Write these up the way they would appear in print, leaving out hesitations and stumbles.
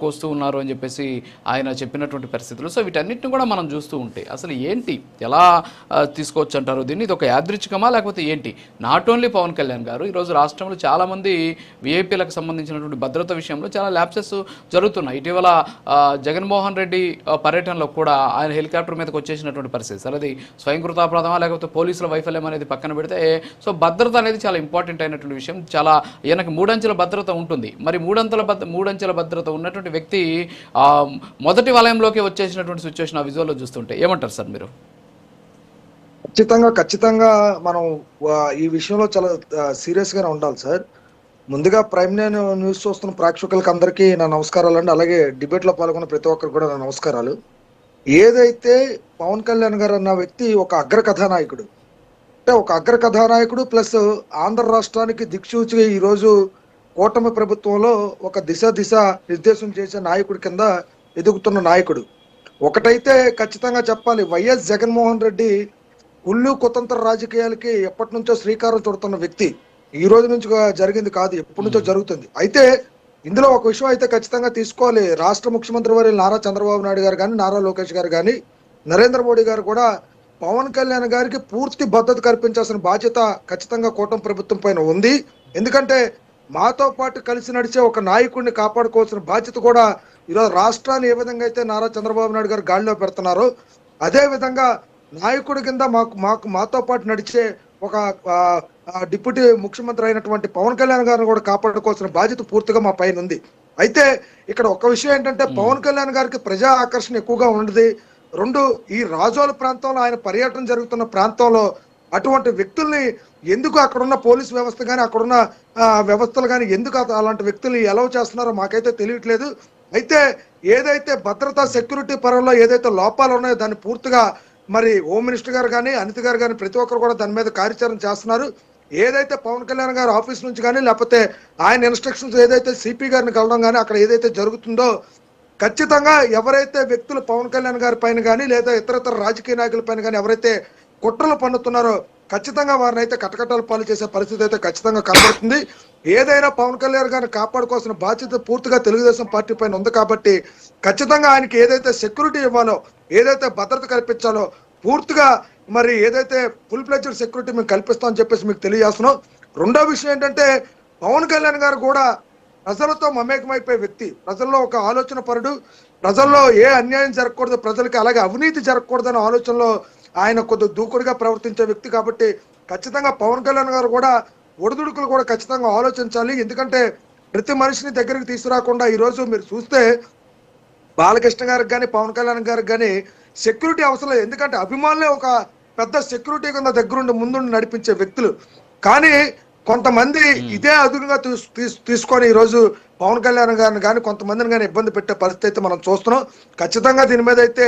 కోస్తూ ఉన్నారు అని చెప్పేసి ఆయన చెప్పినటువంటి పరిస్థితులు. సో వీటన్నిటిని కూడా మనం చూస్తూ ఉంటే అసలు ఏంటి, ఎలా తీసుకోవచ్చు అంటారు దీన్ని? ఇది ఒక యాదృచ్ఛికమా లేకపోతే ఏంటి? నాట్ ఓన్లీ పవన్ కళ్యాణ్ గారు, ఈరోజు రాష్ట్రంలో చాలామంది విఐపీలకు సంబంధించినటువంటి భద్రత విషయంలో చాలా ల్యాప్సెస్ జరుగుతున్నాయి. ఇటీవల జగన్మోహన్ రెడ్డి పర్యటనలో కూడా ఆయన హెలికాప్టర్ మీదకి వచ్చేసినటువంటి పరిస్థితి. సరే అది స్వయంకృతాపరాధమా లేకపోతే పోలీసుల వైఫల్యం అనేది పక్కన పెడితే, సో భద్రత అనేది చాలా ఇంపార్టెంట్ అయినటువంటి విషయం. చాలా ఈయనకి మూడంచెల భద్రత ఉంటుంది. మరి మూడంచెల భద్రత ఉన్నటువంటి వ్యక్తి మొదటి వలయంలోకి వచ్చేసినటువంటి సిచ్యువేషన్ ఆ విజువల్లో చూస్తుంటే ఏమంటారు సార్ మీరు? ఖచ్చితంగా మనం ఈ విషయంలో చాలా సీరియస్ గానే ఉండాలి సార్. ముందుగా ప్రైమ్ న్యూస్ చూస్తున్న ప్రేక్షకులకు అందరికీ నా నమస్కారాలు అండి. అలాగే డిబేట్ లో పాల్గొన్న ప్రతి ఒక్కరికి కూడా నా నమస్కారాలు. ఏదైతే పవన్ కళ్యాణ్ గారు అన్న వ్యక్తి ఒక అగ్ర కథానాయకుడు, అంటే ఒక అగ్ర కథానాయకుడు ప్లస్ ఆంధ్ర రాష్ట్రానికి దిక్సూచిగా ఈరోజు కూటమి ప్రభుత్వంలో ఒక దిశ నిర్దేశం చేసే నాయకుడి కింద ఎదుగుతున్న నాయకుడు. ఒకటైతే ఖచ్చితంగా చెప్పాలి, వైఎస్ జగన్మోహన్ రెడ్డి కుళ్ళు కుతంత్ర రాజకీయాలకి ఎప్పటి నుంచో శ్రీకారం చుడుతున్న వ్యక్తి. ఈ రోజు నుంచి జరిగింది కాదు, ఎప్పటి నుంచో జరుగుతుంది. అయితే ఇందులో ఒక విషయం అయితే ఖచ్చితంగా తీసుకోవాలి. రాష్ట్ర ముఖ్యమంత్రి వారి నారా చంద్రబాబు నాయుడు గారు కానీ, నారా లోకేష్ గారు కానీ, నరేంద్ర మోడీ గారు కూడా పవన్ కళ్యాణ్ గారికి పూర్తి భద్రత కల్పించాల్సిన బాధ్యత ఖచ్చితంగా కూటమి ప్రభుత్వం పైన ఉంది. ఎందుకంటే మాతో పాటు కలిసి నడిచే ఒక నాయకుడిని కాపాడుకోవాల్సిన బాధ్యత కూడా ఈరోజు రాష్ట్రాన్ని ఏ విధంగా అయితే నారా చంద్రబాబు నాయుడు గారు గాడిలో పెడుతున్నారో, అదే విధంగా నాయకుడి కింద మాతో పాటు నడిచే ఒక డిప్యూటీ ముఖ్యమంత్రి అయినటువంటి పవన్ కళ్యాణ్ గారిని కూడా కాపాడుకోవాల్సిన బాధ్యత పూర్తిగా మా పైన ఉంది. అయితే ఇక్కడ ఒక విషయం ఏంటంటే, పవన్ కళ్యాణ్ గారికి ప్రజా ఆకర్షణ ఎక్కువగా ఉండదు. రెండు, ఈ రాజోల ప్రాంతంలో ఆయన పర్యటన జరుగుతున్న ప్రాంతంలో అటువంటి వ్యక్తుల్ని ఎందుకు అక్కడున్న పోలీస్ వ్యవస్థ కానీ, అక్కడున్న వ్యవస్థలు కానీ ఎందుకు అలాంటి వ్యక్తుల్ని ఎలవ్ చేస్తున్నారో మాకైతే తెలియట్లేదు. అయితే ఏదైతే భద్రతా సెక్యూరిటీ పరంలో ఏదైతే లోపాలు ఉన్నాయో దాన్ని పూర్తిగా మరి హోమ్ మినిస్టర్ గారు కానీ, అనిత గారు కానీ ప్రతి ఒక్కరు కూడా దాని మీద కార్యాచరణ చేస్తున్నారు. ఏదైతే పవన్ కళ్యాణ్ గారు ఆఫీస్ నుంచి కానీ, లేకపోతే ఆయన ఇన్స్ట్రక్షన్స్ ఏదైతే సిపి గారిని కలవడం కానీ అక్కడ ఏదైతే జరుగుతుందో, ఖచ్చితంగా ఎవరైతే వ్యక్తులు పవన్ కళ్యాణ్ గారి పైన కానీ లేదా ఇతర రాజకీయ నాయకుల పైన కానీ ఎవరైతే కుట్రలు పన్నుతున్నారో ఖచ్చితంగా వారిని అయితే కటకటాలు పాలు చేసే పరిస్థితి అయితే ఖచ్చితంగా కనబడుతుంది. ఏదైనా పవన్ కళ్యాణ్ గారిని కాపాడుకోవాల్సిన బాధ్యత పూర్తిగా తెలుగుదేశం పార్టీ పైన ఉంది. కాబట్టి ఖచ్చితంగా ఆయనకి ఏదైతే సెక్యూరిటీ ఇవ్వాలో, ఏదైతే భద్రత కల్పించాలో పూర్తిగా మరి ఏదైతే ఫుల్ ఫ్లెడ్జ్డ్ సెక్యూరిటీ మేము కల్పిస్తామని చెప్పేసి మీకు తెలియజేస్తున్నాం. రెండో విషయం ఏంటంటే, పవన్ కళ్యాణ్ గారు కూడా ప్రజలతో మమేకమైపోయే వ్యక్తి, ప్రజల్లో ఒక ఆలోచన పరుడు, ప్రజల్లో ఏ అన్యాయం జరగకూడదు, ప్రజలకి అలాగే అవినీతి జరగకూడదనే ఆలోచనలో ఆయన కొద్ది దూకుడుగా ప్రవర్తించే వ్యక్తి. కాబట్టి ఖచ్చితంగా పవన్ కళ్యాణ్ గారు కూడా ఒడిదుడుకులు కూడా ఖచ్చితంగా ఆలోచించాలి. ఎందుకంటే ప్రతి మనిషిని దగ్గరికి తీసుకురాకుండా ఈరోజు మీరు చూస్తే బాలకృష్ణ గారికి కానీ, పవన్ కళ్యాణ్ గారికి కానీ సెక్యూరిటీ అవసరం లేదు. ఎందుకంటే అభిమానులే ఒక పెద్ద సెక్యూరిటీ కింద దగ్గరుండి ముందుండి నడిపించే వ్యక్తులు. కానీ కొంతమంది ఇదే అదునుగా తీసుకొని ఈరోజు పవన్ కళ్యాణ్ గారిని కానీ కొంతమందిని కానీ ఇబ్బంది పెట్టే పరిస్థితి అయితే మనం చూస్తున్నాం. ఖచ్చితంగా దీని మీద అయితే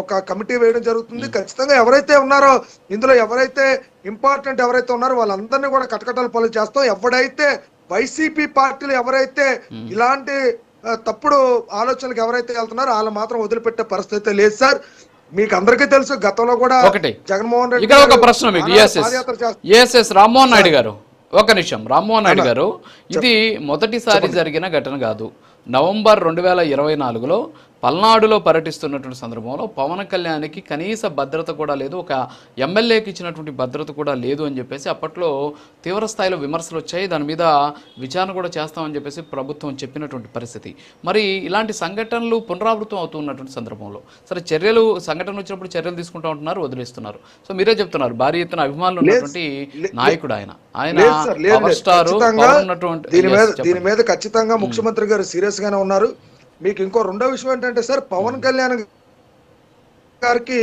ఒక కమిటీ వేయడం జరుగుతుంది. ఖచ్చితంగా ఎవరైతే ఉన్నారో ఇందులో ఎవరైతే ఇంపార్టెంట్ ఎవరైతే ఉన్నారో వాళ్ళందరినీ కూడా కటకటాల పాలు చేస్తాం. ఎవరైతే వైసీపీ పార్టీలు ఎవరైతే ఇలాంటి తప్పుడు ఆలోచనలకు ఎవరైతే వెళ్తున్నారో వాళ్ళు మాత్రం వదిలిపెట్టే పరిస్థితి లేదు సార్. మీకు అందరికీ తెలుసు, గతంలో కూడా జగన్మోహన్ రెడ్డి ఇక్కడ ఒక ప్రశ్న మీకు రామ్మోహన్ నాయుడు గారు, ఒక నిమిషం రామ్మోహన్ నాయుడు గారు, ఇది మొదటిసారి జరిగిన ఘటన కాదు. నవంబర్ 2024లో పల్నాడులో పర్యటిస్తున్నటువంటి సందర్భంలో పవన్ కళ్యాణ్కి కనీస భద్రత కూడా లేదు, ఒక ఎమ్మెల్యేకి ఇచ్చినటువంటి భద్రత కూడా లేదు అని చెప్పేసి అప్పట్లో తీవ్ర స్థాయిలో విమర్శలు వచ్చాయి. దాని మీద విచారణ కూడా చేస్తామని చెప్పేసి ప్రభుత్వం చెప్పినటువంటి పరిస్థితి. మరి ఇలాంటి సంఘటనలు పునరావృతం అవుతున్నటువంటి సందర్భంలో సరే సంఘటన వచ్చినప్పుడు చర్యలు తీసుకుంటూ ఉంటున్నారు, వదిలేస్తున్నారు. సో మీరే చెప్తున్నారు భారీ ఎత్తున అభిమానులు ఉన్నటువంటి నాయకుడు ఆయన దీని మీద ఖచ్చితంగా ముఖ్యమంత్రి గారు సీరియస్ గానే ఉన్నారు. మీకు ఇంకో రెండో విషయం ఏంటంటే సార్, పవన్ కళ్యాణ్ గారికి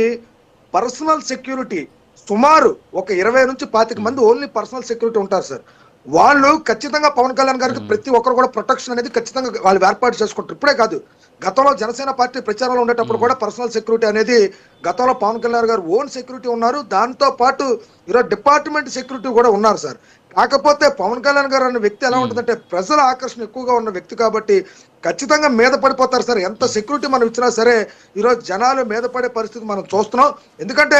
పర్సనల్ సెక్యూరిటీ సుమారు ఒక 20 నుంచి 25 మంది ఓన్లీ పర్సనల్ సెక్యూరిటీ ఉంటారు సార్. వాళ్ళు ఖచ్చితంగా పవన్ కళ్యాణ్ గారికి ప్రతి ఒక్కరు కూడా ప్రొటెక్షన్ అనేది ఖచ్చితంగా వాళ్ళు ఏర్పాటు చేసుకుంటారు. ఇప్పుడే కాదు, గతంలో జనసేన పార్టీ ప్రచారంలో ఉండేటప్పుడు కూడా పర్సనల్ సెక్యూరిటీ అనేది గతంలో పవన్ కళ్యాణ్ గారు ఓన్ సెక్యూరిటీ ఉన్నారు. దాంతో పాటు ఈరోజు డిపార్ట్మెంట్ సెక్యూరిటీ కూడా ఉన్నారు సార్. కాకపోతే పవన్ కళ్యాణ్ గారు అన్న వ్యక్తి ఎలా ఉంటుందంటే ప్రజల ఆకర్షణ ఎక్కువగా ఉన్న వ్యక్తి కాబట్టి ఖచ్చితంగా మీద పడిపోతారు సార్. ఎంత సెక్యూరిటీ మనం ఇచ్చినా సరే ఈరోజు జనాలు మీద పడే పరిస్థితి మనం చూస్తున్నాం. ఎందుకంటే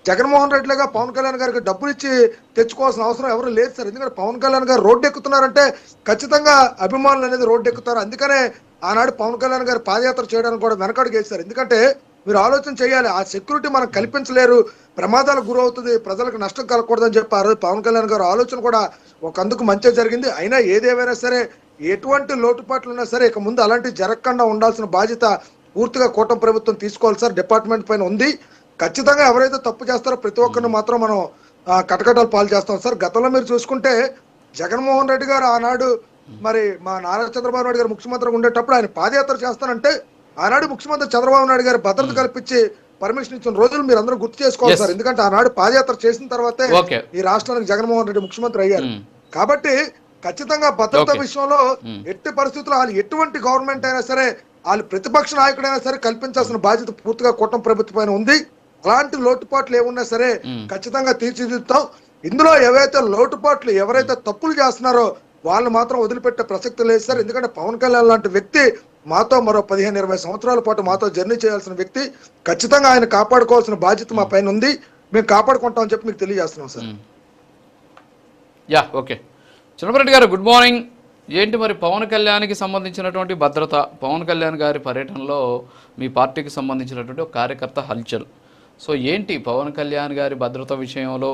జగన్మోహన్ రెడ్డి లాగా పవన్ కళ్యాణ్ గారికి డబ్బులు ఇచ్చి తెచ్చుకోవాల్సిన అవసరం ఎవరు లేదు సార్. ఎందుకంటే పవన్ కళ్యాణ్ గారు రోడ్డు ఎక్కుతున్నారంటే ఖచ్చితంగా అభిమానులు అనేది రోడ్డు ఎక్కుతారు. అందుకనే ఆనాడు పవన్ కళ్యాణ్ గారు పాదయాత్ర చేయడానికి కూడా వెనకడుగు వేశారు. ఎందుకంటే మీరు ఆలోచన చేయాలి, ఆ సెక్యూరిటీ మనం కల్పించలేరు, ప్రమాదాలకు గురవుతుంది, ప్రజలకు నష్టం కలగకూడదని చెప్పారు. పవన్ కళ్యాణ్ గారు ఆలోచన కూడా ఒక అందుకు మంచి జరిగింది. అయినా ఏదేమైనా సరే, ఎటువంటి లోటుపాట్లు ఉన్నా సరే ఇక ముందు అలాంటివి జరగకుండా ఉండాల్సిన బాధ్యత పూర్తిగా కూటమి ప్రభుత్వం తీసుకోవాలి సార్. డిపార్ట్మెంట్ పైన ఉంది. ఖచ్చితంగా ఎవరైతే తప్పు చేస్తారో ప్రతి ఒక్కరిని మాత్రం మనం కటకటాలు పాలు చేస్తాం సార్. గతంలో మీరు చూసుకుంటే జగన్మోహన్ రెడ్డి గారు ఆనాడు మరి మా నారా చంద్రబాబు నాయుడు గారు ముఖ్యమంత్రిగా ఉండేటప్పుడు ఆయన పాదయాత్ర చేస్తానంటే ఆనాడు ముఖ్యమంత్రి చంద్రబాబు నాయుడు గారు భద్రత కల్పించి పర్మిషన్ ఇచ్చిన రోజులు మీరు అందరూ గుర్తు చేసుకోవాలి సార్. ఎందుకంటే ఆనాడు పాదయాత్ర చేసిన తర్వాతే ఈ రాష్ట్రానికి జగన్మోహన్ రెడ్డి ముఖ్యమంత్రి అయ్యారు. కాబట్టి ఖచ్చితంగా భద్రత విషయంలో ఎట్టి పరిస్థితుల్లో వాళ్ళు ఎటువంటి గవర్నమెంట్ అయినా సరే, వాళ్ళు ప్రతిపక్ష నాయకుడైనా సరే కల్పించాల్సిన బాధ్యత పూర్తిగా కూటమి ప్రభుత్వం పైన ఉంది. అలాంటి లోటుపాట్లు ఏమున్నా సరే ఖచ్చితంగా తీర్చిదిద్దుతాం. ఇందులో ఏవైతే లోటుపాట్లు, ఎవరైతే తప్పులు చేస్తున్నారో వాళ్ళు మాత్రం వదిలిపెట్టే ప్రసక్తి లేదు సార్. ఎందుకంటే పవన్ కళ్యాణ్ లాంటి వ్యక్తి మాతో మరో 15-20 సంవత్సరాల పాటు మాతో జర్నీ చేయాల్సిన వ్యక్తి. ఖచ్చితంగా ఆయన కాపాడుకోవాల్సిన బాధ్యత మా పైన ఉంది. మేము కాపాడుకుంటామని చెప్పి మీకు తెలియజేస్తున్నాం సార్. Yeah, okay. చిన్నపరెడ్డి గారు గుడ్ మార్నింగ్. ఏంటి మరి పవన్ కళ్యాణ్కి సంబంధించినటువంటి భద్రత, పవన్ కళ్యాణ్ గారి పర్యటనలో మీ పార్టీకి సంబంధించినటువంటి ఒక కార్యకర్త హల్చల్. సో ఏంటి పవన్ కళ్యాణ్ గారి భద్రత విషయంలో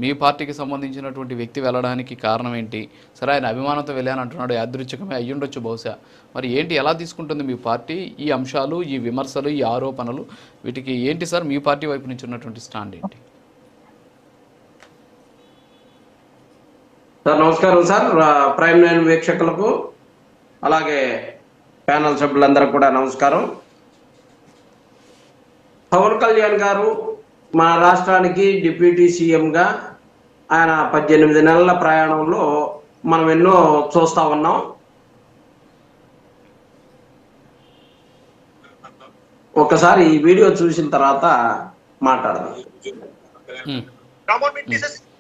మీ పార్టీకి సంబంధించినటువంటి వ్యక్తి వెళ్ళడానికి కారణం ఏంటి? సరే, ఆయన అభిమానంతో వెళ్ళాను అంటున్నాడు, యాదృచ్ఛికమే అయ్యుండొచ్చు బహుశా. మరి ఏంటి, ఎలా తీసుకుంటుంది మీ పార్టీ ఈ అంశాలు, ఈ విమర్శలు, ఈ ఆరోపణలు? వీటికి ఏంటి సార్ మీ పార్టీ వైపు నుంచి ఉన్నటువంటి స్టాండ్ ఏంటి? సార్ నమస్కారం సార్. ప్రైమ్ 9 వీక్షకులకు అలాగే ప్యానల్ సభ్యులందరూ కూడా నమస్కారం. పవన్ కళ్యాణ్ గారు మన రాష్ట్రానికి డిప్యూటీ సీఎంగా ఆయన 18 నెలల ప్రయాణంలో మనం ఎన్నో చూస్తా ఉన్నాం. ఒకసారి ఈ వీడియో చూసిన తర్వాత మాట్లాడదాం.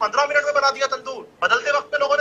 15 मिनट में बना दिया तंदूर, बदलते वक्त में लोगों ने